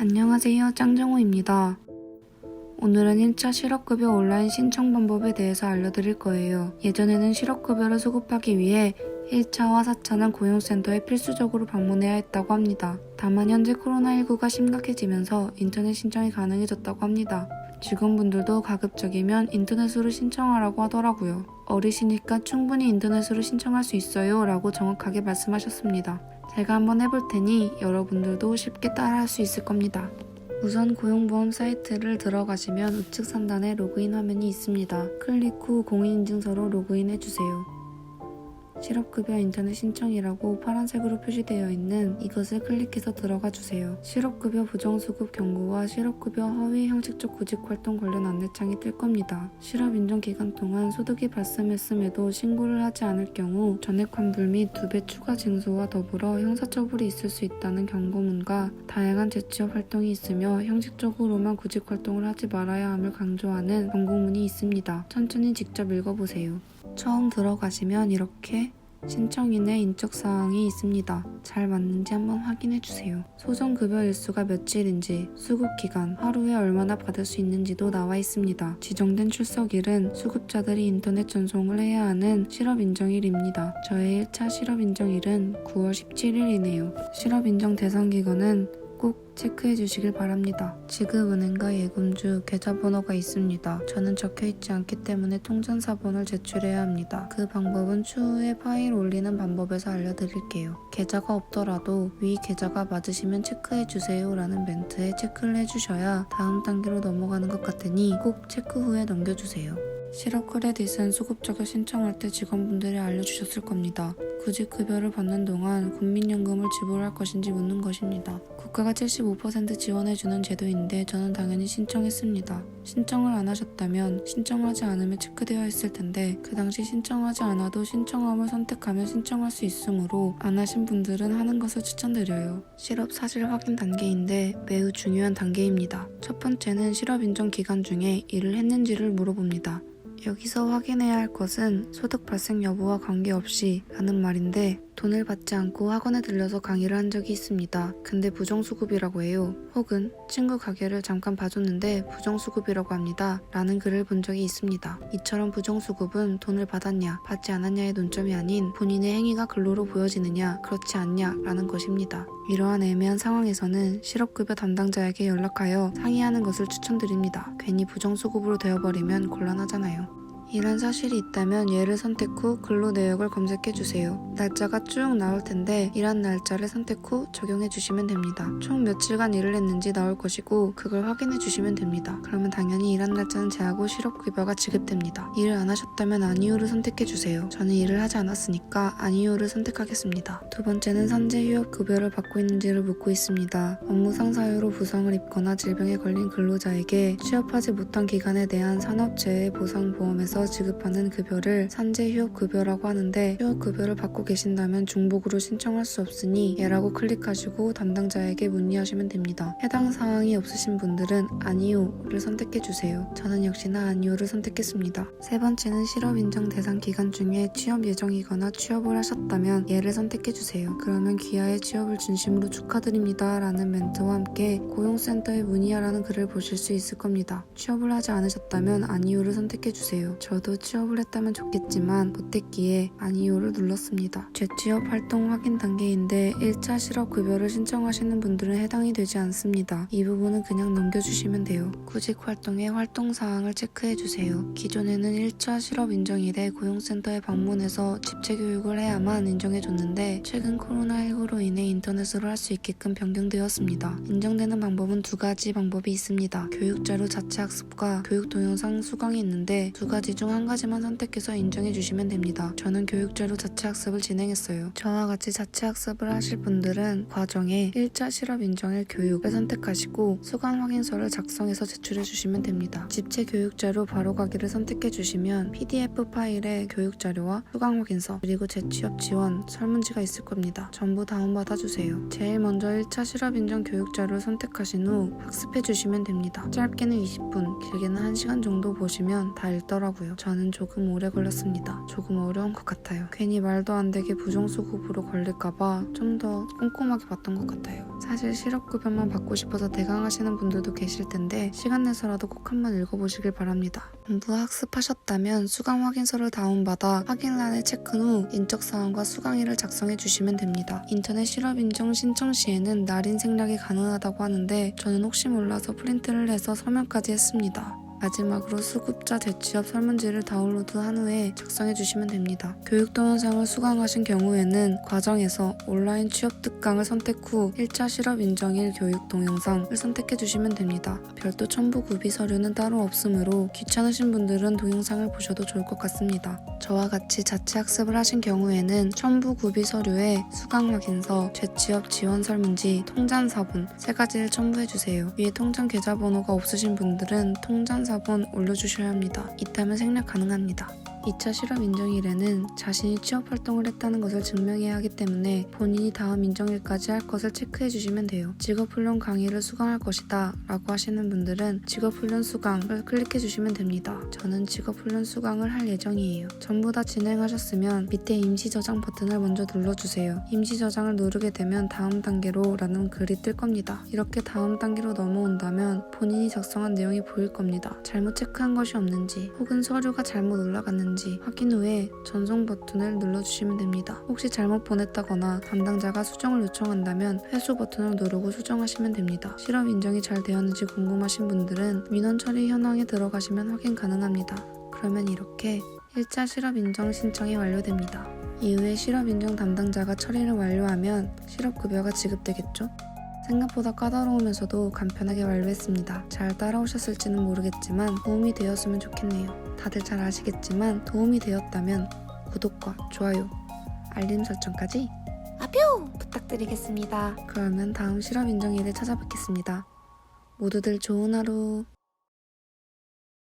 안녕하세요, 짱정호입니다. 오늘은 1차 실업급여 온라인 신청 방법에 대해서 알려드릴 거예요. 예전에는 실업급여를 수급하기 위해 1차와 4차는 고용센터에 필수적으로 방문해야 했다고 합니다. 다만 현재 코로나19가 심각해지면서 인터넷 신청이 가능해졌다고 합니다. 직원분들도 가급적이면 인터넷으로 신청하라고 하더라고요. 어리시니까 충분히 인터넷으로 신청할 수 있어요 라고 정확하게 말씀하셨습니다. 제가 한번 해볼 테니 여러분들도 쉽게 따라할 수 있을 겁니다. 우선 고용보험 사이트를 들어가시면 우측 상단에 로그인 화면이 있습니다. 클릭 후 공인인증서로 로그인해주세요. 실업급여 인터넷 신청이라고 파란색으로 표시되어 있는 이것을 클릭해서 들어가 주세요. 실업급여 부정수급 경고와 실업급여 허위 형식적 구직활동 관련 안내창이 뜰 겁니다. 실업인정 기간 동안 소득이 발생했음에도 신고를 하지 않을 경우 전액환불 및 2배 추가 징수와 더불어 형사처벌이 있을 수 있다는 경고문과 다양한 재취업 활동이 있으며 형식적으로만 구직활동을 하지 말아야 함을 강조하는 경고문이 있습니다. 천천히 직접 읽어보세요. 처음 들어가시면 이렇게 신청인의 인적사항이 있습니다. 잘 맞는지 한번 확인해주세요. 소정급여 일수가 며칠인지, 수급기간, 하루에 얼마나 받을 수 있는지도 나와 있습니다. 지정된 출석일은 수급자들이 인터넷 전송을 해야 하는 실업인정일입니다. 저의 1차 실업인정일은 9월 17일이네요. 실업인정 대상기관은 꼭 체크해 주시길 바랍니다. 지급은행과 예금주 계좌번호가 있습니다. 저는 적혀있지 않기 때문에 통전사번호를 제출해야 합니다. 그 방법은 추후에 파일 올리는 방법에서 알려드릴게요. 계좌가 없더라도 위 계좌가 맞으시면 체크해 주세요 라는 멘트에 체크를 해주셔야 다음 단계로 넘어가는 것 같으니 꼭 체크 후에 넘겨주세요. 실업 크레딧은 수급자가 신청할 때 직원분들이 알려주셨을 겁니다. 구직급여를 받는 동안 국민연금을 지불할 것인지 묻는 것입니다. 국가가 75% 지원해주는 제도인데 저는 당연히 신청했습니다. 신청을 안 하셨다면 신청하지 않으면 체크되어 있을 텐데 그 당시 신청하지 않아도 신청함을 선택하면 신청할 수 있으므로 안 하신 분들은 하는 것을 추천드려요. 실업 사실 확인 단계인데 매우 중요한 단계입니다. 첫 번째는 실업 인정 기간 중에 일을 했는지를 물어봅니다. 여기서 확인해야 할 것은 소득 발생 여부와 관계없이 라는 말인데 돈을 받지 않고 학원에 들려서 강의를 한 적이 있습니다. 근데 부정수급이라고 해요. 혹은 친구 가게를 잠깐 봐줬는데 부정수급이라고 합니다. 라는 글을 본 적이 있습니다. 이처럼 부정수급은 돈을 받았냐 받지 않았냐의 논점이 아닌 본인의 행위가 근로로 보여지느냐 그렇지 않냐 라는 것입니다. 이러한 애매한 상황에서는 실업급여 담당자에게 연락하여 상의하는 것을 추천드립니다. 괜히 부정수급으로 되어버리면 곤란하잖아요. 이런 사실이 있다면 얘를 선택 후 근로 내역을 검색해주세요. 날짜가 쭉 나올 텐데 일한 날짜를 선택 후 적용해주시면 됩니다. 총 며칠간 일을 했는지 나올 것이고 그걸 확인해주시면 됩니다. 그러면 당연히 일한 날짜는 제하고 실업급여가 지급됩니다. 일을 안 하셨다면 아니오를 선택해주세요. 저는 일을 하지 않았으니까 아니오를 선택하겠습니다. 두 번째는 산재휴업급여를 받고 있는지를 묻고 있습니다. 업무상 사유로 부상을 입거나 질병에 걸린 근로자에게 취업하지 못한 기간에 대한 산업재해 보상보험에서 지급하는 급여를 산재휴업급여라고 하는데 휴업급여를 받고 계신다면 중복으로 신청할 수 없으니 얘라고 클릭하시고 담당자에게 문의하시면 됩니다. 해당 사항이 없으신 분들은 아니오를 선택해주세요. 저는 역시나 아니오를 선택했습니다. 세 번째는 실업인정 대상 기간 중에 취업 예정이거나 취업을 하셨다면 얘를 선택해주세요. 그러면 귀하의 취업을 진심으로 축하드립니다 라는 멘트와 함께 고용센터에 문의하라는 글을 보실 수 있을 겁니다. 취업을 하지 않으셨다면 아니오를 선택해주세요. 저도 취업을 했다면 좋겠지만 못했기에 아니오를 눌렀습니다. 재취업 활동 확인 단계인데 1차 실업급여를 신청하시는 분들은 해당이 되지 않습니다. 이 부분은 그냥 넘겨주시면 돼요. 구직 활동의 활동사항을 체크해주세요. 기존에는 1차 실업인정일에 고용센터에 방문해서 집체교육을 해야만 인정해줬는데 최근 코로나19로 인해 인터넷으로 할 수 있게끔 변경되었습니다. 인정되는 방법은 두 가지 방법이 있습니다. 교육자료 자체 학습과 교육 동영상 수강이 있는데 두 가지 중 한 가지만 선택해서 인정해 주시면 됩니다. 저는 교육자료 자체 학습을 진행했어요. 저와 같이 자체 학습을 하실 분들은 과정에 1차 실업 인정일 교육을 선택하시고 수강 확인서를 작성해서 제출해 주시면 됩니다. 집체 교육자료 바로가기를 선택해 주시면 PDF 파일에 교육자료와 수강 확인서 그리고 재취업 지원 설문지가 있을 겁니다. 전부 다운받아 주세요. 제일 먼저 1차 실업 인정 교육자료를 선택하신 후 학습해 주시면 됩니다. 짧게는 20분, 길게는 1시간 정도 보시면 다 읽더라고요. 하더라고요. 저는 조금 오래 걸렸습니다. 조금 어려운 것 같아요. 괜히 말도 안 되게 부정수급으로 걸릴까봐 좀 더 꼼꼼하게 봤던 것 같아요. 사실 실업급여만 받고 싶어서 대강하시는 분들도 계실 텐데 시간 내서라도 꼭 한번 읽어보시길 바랍니다. 전부 학습하셨다면 수강 확인서를 다운받아 확인란에 체크한 후 인적사항과 수강일을 작성해 주시면 됩니다. 인터넷 실업인정 신청 시에는 날인 생략이 가능하다고 하는데 저는 혹시 몰라서 프린트를 해서 서명까지 했습니다. 마지막으로 수급자 재취업 설문지를 다운로드한 후에 작성해 주시면 됩니다. 교육 동영상을 수강하신 경우에는 과정에서 온라인 취업 특강을 선택 후 1차 실업 인정일 교육 동영상을 선택해 주시면 됩니다. 별도 첨부 구비 서류는 따로 없으므로 귀찮으신 분들은 동영상을 보셔도 좋을 것 같습니다. 저와 같이 자체 학습을 하신 경우에는 첨부 구비 서류에 수강 확인서, 재취업 지원 설문지, 통장 사본 3가지를 첨부해 주세요. 위에 통장 계좌번호가 없으신 분들은 통장 사본 올려주셔야 합니다. 이따면 생략 가능합니다. 2차 실업 인정일에는 자신이 취업 활동을 했다는 것을 증명해야 하기 때문에 본인이 다음 인정일까지 할 것을 체크해 주시면 돼요. 직업훈련 강의를 수강할 것이다 라고 하시는 분들은 직업훈련 수강을 클릭해 주시면 됩니다. 저는 직업훈련 수강을 할 예정이에요. 전부 다 진행하셨으면 밑에 임시 저장 버튼을 먼저 눌러주세요. 임시 저장을 누르게 되면 다음 단계로 라는 글이 뜰 겁니다. 이렇게 다음 단계로 넘어온다면 본인이 작성한 내용이 보일 겁니다. 잘못 체크한 것이 없는지 혹은 서류가 잘못 올라갔는지 확인 후에 전송 버튼을 눌러주시면 됩니다. 혹시 잘못 보냈다거나 담당자가 수정을 요청한다면 회수 버튼을 누르고 수정하시면 됩니다. 실업 인정이 잘 되었는지 궁금하신 분들은 민원 처리 현황에 들어가시면 확인 가능합니다. 그러면 이렇게 1차 실업 인정 신청이 완료됩니다. 이후에 실업 인정 담당자가 처리를 완료하면 실업급여가 지급되겠죠? 생각보다 까다로우면서도 간편하게 완료했습니다. 잘 따라오셨을지는 모르겠지만 도움이 되었으면 좋겠네요. 다들 잘 아시겠지만 도움이 되었다면 구독과 좋아요, 알림 설정까지 부탁드리겠습니다. 그러면 다음 실업 인정일에 찾아뵙겠습니다. 모두들 좋은 하루.